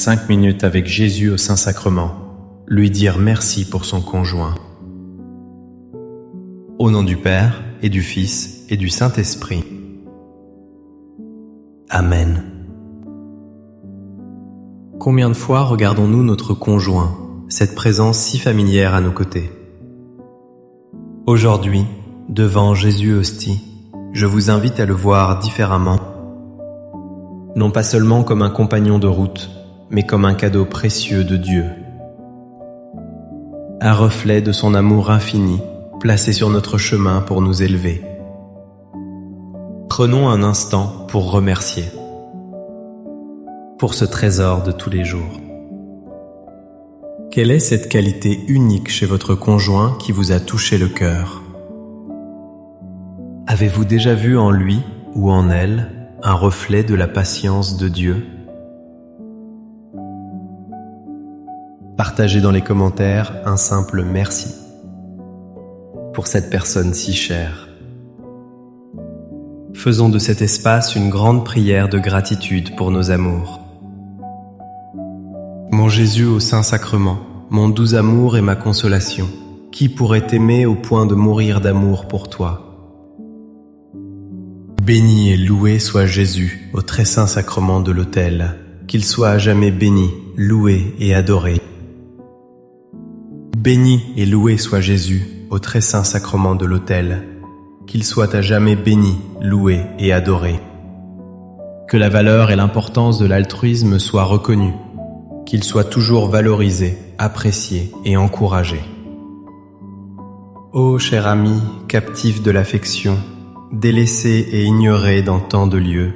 5 minutes avec Jésus au Saint-Sacrement. Lui dire merci pour son conjoint. Au nom du Père, et du Fils, et du Saint-Esprit. Amen. Combien de fois regardons-nous notre conjoint, cette présence si familière à nos côtés? Aujourd'hui, devant Jésus hostie, je vous invite à le voir différemment. Non pas seulement comme un compagnon de route, mais comme un cadeau précieux de Dieu. Un reflet de son amour infini, placé sur notre chemin pour nous élever. Prenons un instant pour remercier. Pour ce trésor de tous les jours. Quelle est cette qualité unique chez votre conjoint qui vous a touché le cœur? Avez-vous déjà vu en lui ou en elle un reflet de la patience de Dieu? Partagez dans les commentaires un simple merci pour cette personne si chère. Faisons de cet espace une grande prière de gratitude pour nos amours. Mon Jésus au Saint-Sacrement, mon doux amour et ma consolation, qui pourrait t'aimer au point de mourir d'amour pour toi? Béni et loué soit Jésus au très saint sacrement de l'autel, qu'il soit à jamais béni, loué et adoré. Béni et loué soit Jésus au très saint sacrement de l'autel, qu'il soit à jamais béni, loué et adoré. Que la valeur et l'importance de l'altruisme soient reconnues, qu'il soit toujours valorisé, apprécié et encouragé. Ô cher ami, captif de l'affection, délaissé et ignoré dans tant de lieux,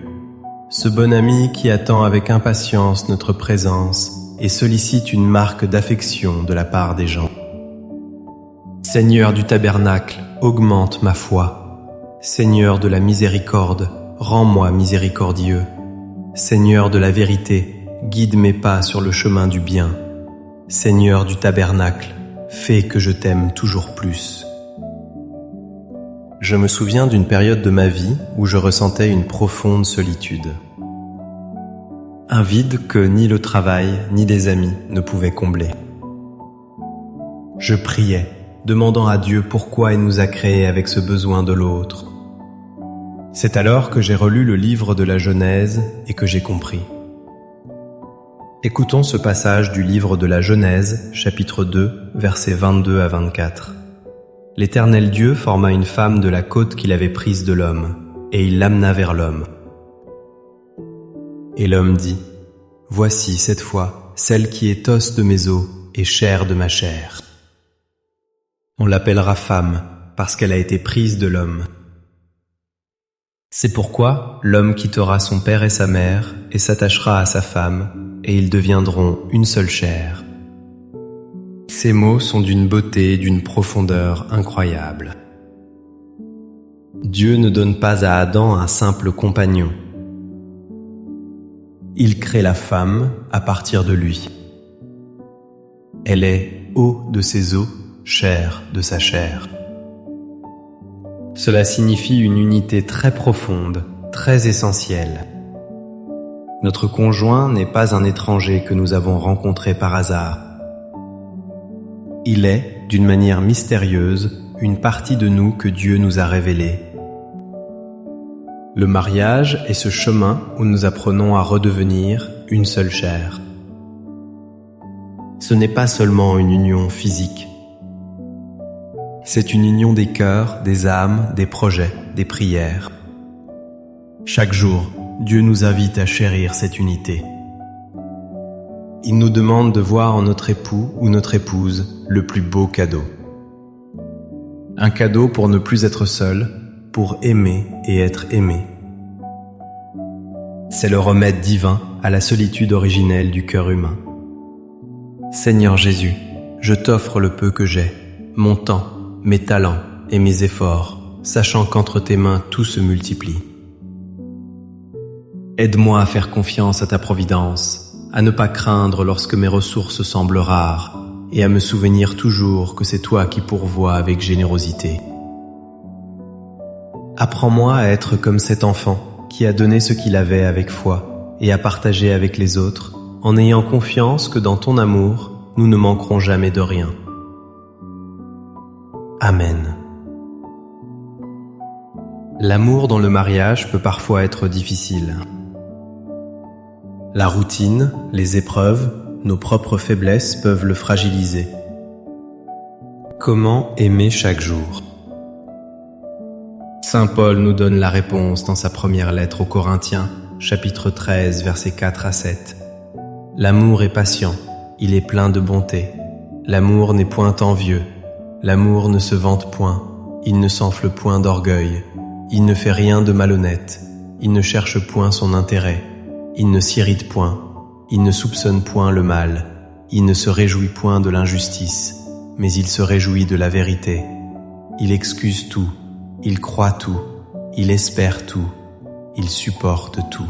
ce bon ami qui attend avec impatience notre présence et sollicite une marque d'affection de la part des gens. Seigneur du tabernacle, augmente ma foi. Seigneur de la miséricorde, rends-moi miséricordieux. Seigneur de la vérité, guide mes pas sur le chemin du bien. Seigneur du tabernacle, fais que je t'aime toujours plus. Je me souviens d'une période de ma vie où je ressentais une profonde solitude. Un vide que ni le travail ni les amis ne pouvaient combler. Je priais, demandant à Dieu pourquoi il nous a créés avec ce besoin de l'autre. C'est alors que j'ai relu le livre de la Genèse et que j'ai compris. Écoutons ce passage du livre de la Genèse, chapitre 2, versets 22 à 24. L'Éternel Dieu forma une femme de la côte qu'il avait prise de l'homme, et il l'amena vers l'homme. Et l'homme dit, « Voici cette fois celle qui est os de mes os et chair de ma chair. On l'appellera femme, parce qu'elle a été prise de l'homme. C'est pourquoi l'homme quittera son père et sa mère, et s'attachera à sa femme, et ils deviendront une seule chair. » Ces mots sont d'une beauté et d'une profondeur incroyables. Dieu ne donne pas à Adam un simple compagnon. Il crée la femme à partir de lui. Elle est eau de ses os, chair de sa chair. Cela signifie une unité très profonde, très essentielle. Notre conjoint n'est pas un étranger que nous avons rencontré par hasard. Il est, d'une manière mystérieuse, une partie de nous que Dieu nous a révélée. Le mariage est ce chemin où nous apprenons à redevenir une seule chair. Ce n'est pas seulement une union physique. C'est une union des cœurs, des âmes, des projets, des prières. Chaque jour, Dieu nous invite à chérir cette unité. Il nous demande de voir en notre époux ou notre épouse le plus beau cadeau. Un cadeau pour ne plus être seul, pour aimer et être aimé. C'est le remède divin à la solitude originelle du cœur humain. Seigneur Jésus, je t'offre le peu que j'ai, mon temps, mes talents et mes efforts, sachant qu'entre tes mains tout se multiplie. Aide-moi à faire confiance à ta providence, à ne pas craindre lorsque mes ressources semblent rares, et à me souvenir toujours que c'est toi qui pourvois avec générosité. Apprends-moi à être comme cet enfant qui a donné ce qu'il avait avec foi et à partager avec les autres en ayant confiance que dans ton amour, nous ne manquerons jamais de rien. Amen. L'amour dans le mariage peut parfois être difficile. La routine, les épreuves, nos propres faiblesses peuvent le fragiliser. Comment aimer chaque jour ? Saint Paul nous donne la réponse dans sa première lettre aux Corinthiens, chapitre 13, versets 4 à 7. L'amour est patient, il est plein de bonté. L'amour n'est point envieux, l'amour ne se vante point, il ne s'enfle point d'orgueil, il ne fait rien de malhonnête, il ne cherche point son intérêt, il ne s'irrite point, il ne soupçonne point le mal, il ne se réjouit point de l'injustice, mais il se réjouit de la vérité. Il excuse tout, il croit tout, il espère tout, il supporte tout.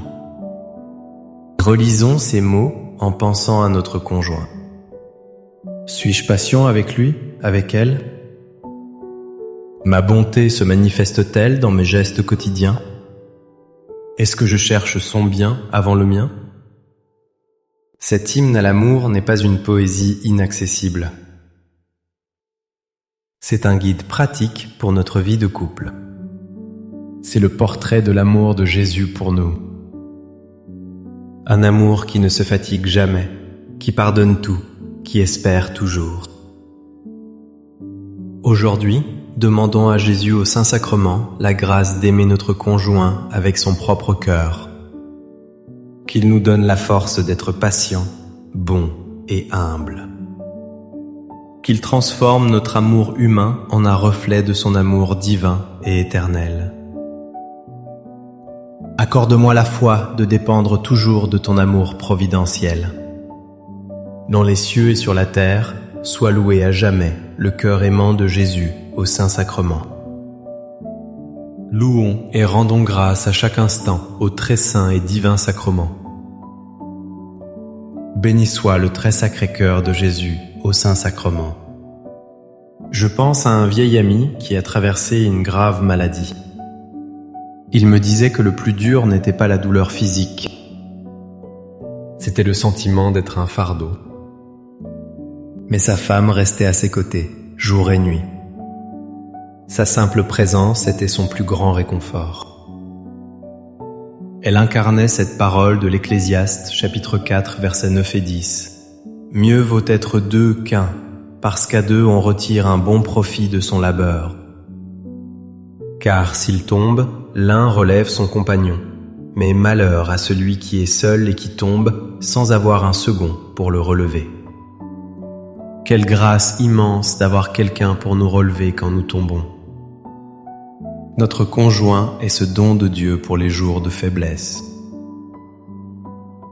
Relisons ces mots en pensant à notre conjoint. Suis-je patient avec lui, avec elle ? Ma bonté se manifeste-t-elle dans mes gestes quotidiens ? Est-ce que je cherche son bien avant le mien ? Cet hymne à l'amour n'est pas une poésie inaccessible. C'est un guide pratique pour notre vie de couple. C'est le portrait de l'amour de Jésus pour nous. Un amour qui ne se fatigue jamais, qui pardonne tout, qui espère toujours. Aujourd'hui, demandons à Jésus au Saint-Sacrement la grâce d'aimer notre conjoint avec son propre cœur. Qu'il nous donne la force d'être patient, bon et humble. Qu'il transforme notre amour humain en un reflet de son amour divin et éternel. Accorde-moi la foi de dépendre toujours de ton amour providentiel. Dans les cieux et sur la terre, sois loué à jamais le cœur aimant de Jésus au Saint-Sacrement. Louons et rendons grâce à chaque instant au très saint et divin sacrement. Béni soit le très sacré cœur de Jésus au Saint-Sacrement. Je pense à un vieil ami qui a traversé une grave maladie. Il me disait que le plus dur n'était pas la douleur physique. C'était le sentiment d'être un fardeau. Mais sa femme restait à ses côtés, jour et nuit. Sa simple présence était son plus grand réconfort. Elle incarnait cette parole de l'Ecclésiaste, chapitre 4, versets 9 et 10. « Mieux vaut être deux qu'un, parce qu'à deux on retire un bon profit de son labeur. Car s'il tombe, l'un relève son compagnon, mais malheur à celui qui est seul et qui tombe sans avoir un second pour le relever. » Quelle grâce immense d'avoir quelqu'un pour nous relever quand nous tombons. Notre conjoint est ce don de Dieu pour les jours de faiblesse.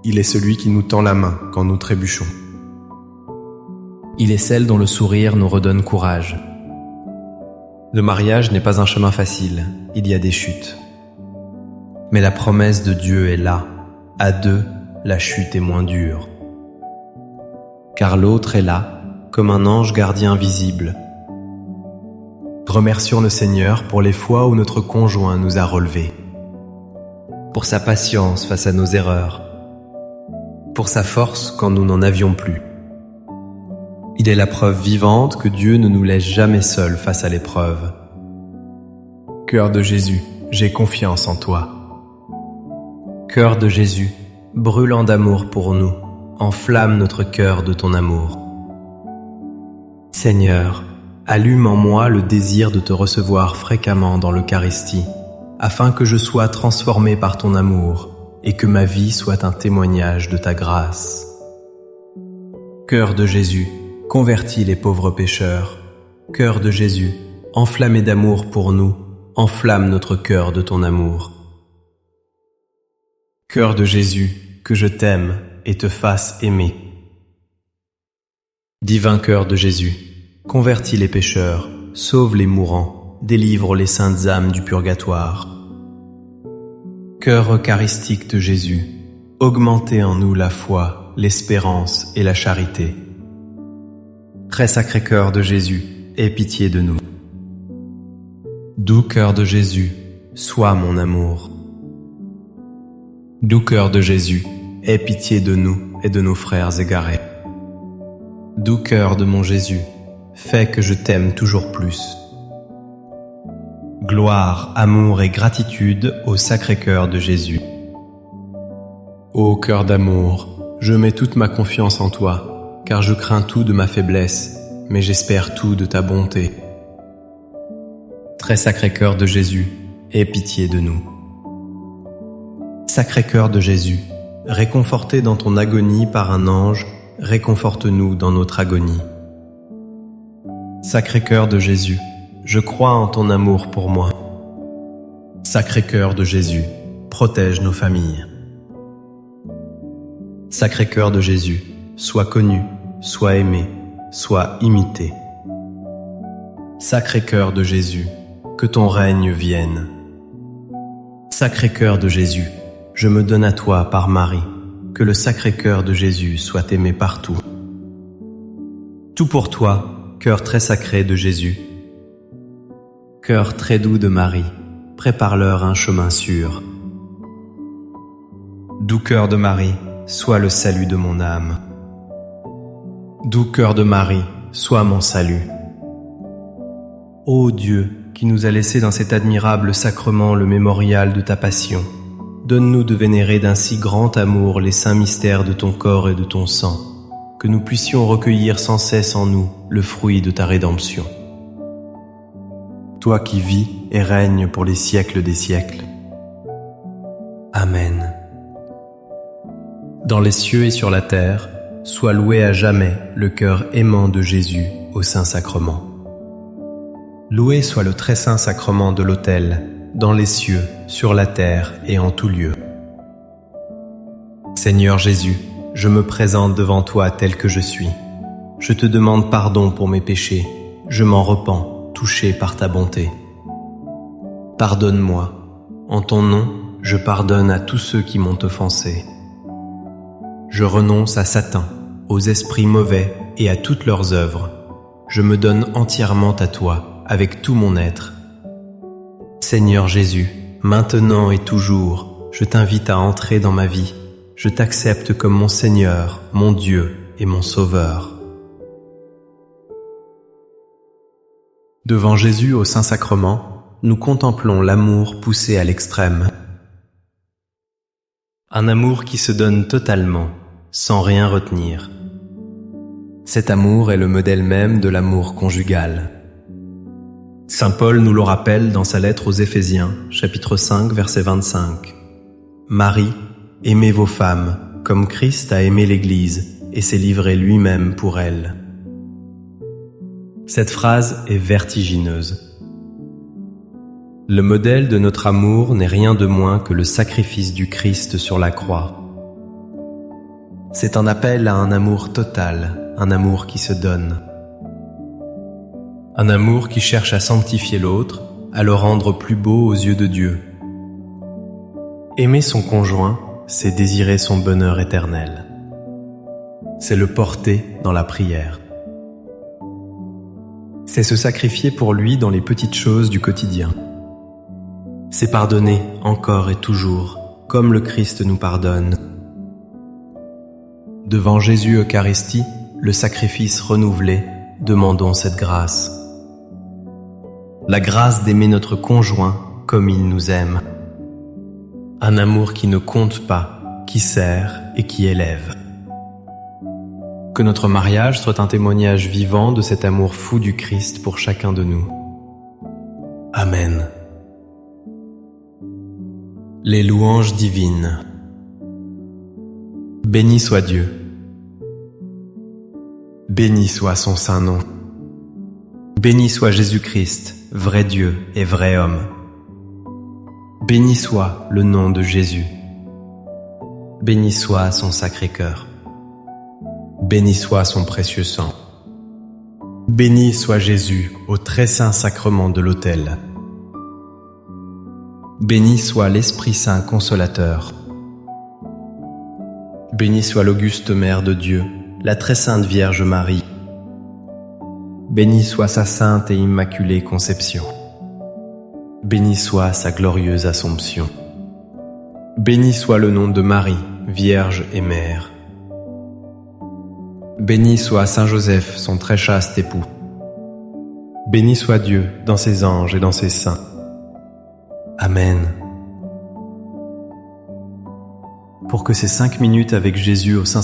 Il est celui qui nous tend la main quand nous trébuchons. Il est celle dont le sourire nous redonne courage. Le mariage n'est pas un chemin facile, il y a des chutes. Mais la promesse de Dieu est là. À deux, la chute est moins dure. Car l'autre est là, comme un ange gardien visible. Remercions le Seigneur pour les fois où notre conjoint nous a relevés, pour sa patience face à nos erreurs, pour sa force quand nous n'en avions plus. Il est la preuve vivante que Dieu ne nous laisse jamais seuls face à l'épreuve. Cœur de Jésus, j'ai confiance en toi. Cœur de Jésus, brûlant d'amour pour nous, enflamme notre cœur de ton amour. Seigneur, allume en moi le désir de te recevoir fréquemment dans l'Eucharistie, afin que je sois transformé par ton amour et que ma vie soit un témoignage de ta grâce. Cœur de Jésus, convertis les pauvres pécheurs. Cœur de Jésus, enflammé d'amour pour nous, enflamme notre cœur de ton amour. Cœur de Jésus, que je t'aime et te fasse aimer. Divin cœur de Jésus, convertis les pécheurs, sauve les mourants, délivre les saintes âmes du purgatoire. Cœur eucharistique de Jésus, augmentez en nous la foi, l'espérance et la charité. Très sacré cœur de Jésus, aie pitié de nous. Doux cœur de Jésus, sois mon amour. Doux cœur de Jésus, aie pitié de nous et de nos frères égarés. Doux cœur de mon Jésus, fais que je t'aime toujours plus. Gloire, amour et gratitude au Sacré-Cœur de Jésus. Ô cœur d'amour, je mets toute ma confiance en toi, car je crains tout de ma faiblesse, mais j'espère tout de ta bonté. Très Sacré-Cœur de Jésus, aie pitié de nous. Sacré-Cœur de Jésus, réconforté dans ton agonie par un ange, réconforte-nous dans notre agonie. Sacré-Cœur de Jésus, je crois en ton amour pour moi. Sacré-Cœur de Jésus, protège nos familles. Sacré-Cœur de Jésus, sois connu, sois aimé, sois imité. Sacré-Cœur de Jésus, que ton règne vienne. Sacré-Cœur de Jésus, je me donne à toi par Marie, que le Sacré-Cœur de Jésus soit aimé partout. Tout pour toi, cœur très sacré de Jésus. Cœur très doux de Marie, prépare-leur un chemin sûr. Doux cœur de Marie, sois le salut de mon âme. Doux cœur de Marie, sois mon salut. Ô Dieu, qui nous a laissé dans cet admirable sacrement le mémorial de ta passion, donne-nous de vénérer d'un si grand amour les saints mystères de ton corps et de ton sang, que nous puissions recueillir sans cesse en nous le fruit de ta rédemption. Toi qui vis et règnes pour les siècles des siècles. Amen. Dans les cieux et sur la terre, soit loué à jamais le cœur aimant de Jésus au Saint-Sacrement. Loué soit le très saint sacrement de l'autel, dans les cieux, sur la terre et en tout lieu. Seigneur Jésus, je me présente devant toi tel que je suis. Je te demande pardon pour mes péchés, je m'en repens, touché par ta bonté. Pardonne-moi. En ton nom, je pardonne à tous ceux qui m'ont offensé. Je renonce à Satan, aux esprits mauvais et à toutes leurs œuvres. Je me donne entièrement à toi, avec tout mon être. Seigneur Jésus, maintenant et toujours, je t'invite à entrer dans ma vie. Je t'accepte comme mon Seigneur, mon Dieu et mon Sauveur. Devant Jésus au Saint-Sacrement, nous contemplons l'amour poussé à l'extrême. Un amour qui se donne totalement, sans rien retenir. Cet amour est le modèle même de l'amour conjugal. Saint Paul nous le rappelle dans sa lettre aux Éphésiens, chapitre 5, verset 25. Marie, aimez vos femmes, comme Christ a aimé l'Église et s'est livré lui-même pour elle. Cette phrase est vertigineuse. Le modèle de notre amour n'est rien de moins que le sacrifice du Christ sur la croix. C'est un appel à un amour total, un amour qui se donne. Un amour qui cherche à sanctifier l'autre, à le rendre plus beau aux yeux de Dieu. Aimer son conjoint, c'est désirer son bonheur éternel. C'est le porter dans la prière. C'est se sacrifier pour lui dans les petites choses du quotidien. C'est pardonner encore et toujours, comme le Christ nous pardonne. Devant Jésus Eucharistie, le sacrifice renouvelé, demandons cette grâce. La grâce d'aimer notre conjoint comme il nous aime. Un amour qui ne compte pas, qui sert et qui élève. Que notre mariage soit un témoignage vivant de cet amour fou du Christ pour chacun de nous. Amen. Les louanges divines. Béni soit Dieu. Béni soit son saint nom. Béni soit Jésus-Christ, vrai Dieu et vrai homme. Béni soit le nom de Jésus. Béni soit son sacré cœur. Béni soit son précieux sang. Béni soit Jésus au très saint sacrement de l'autel. Béni soit l'Esprit Saint consolateur. Béni soit l'auguste Mère de Dieu, la très sainte Vierge Marie. Béni soit sa sainte et immaculée conception. Béni soit sa glorieuse Assomption. Béni soit le nom de Marie, Vierge et Mère. Béni soit Saint Joseph, son très chaste époux. Béni soit Dieu dans ses anges et dans ses saints. Amen. Pour que ces 5 minutes avec Jésus au Saint-Sacrement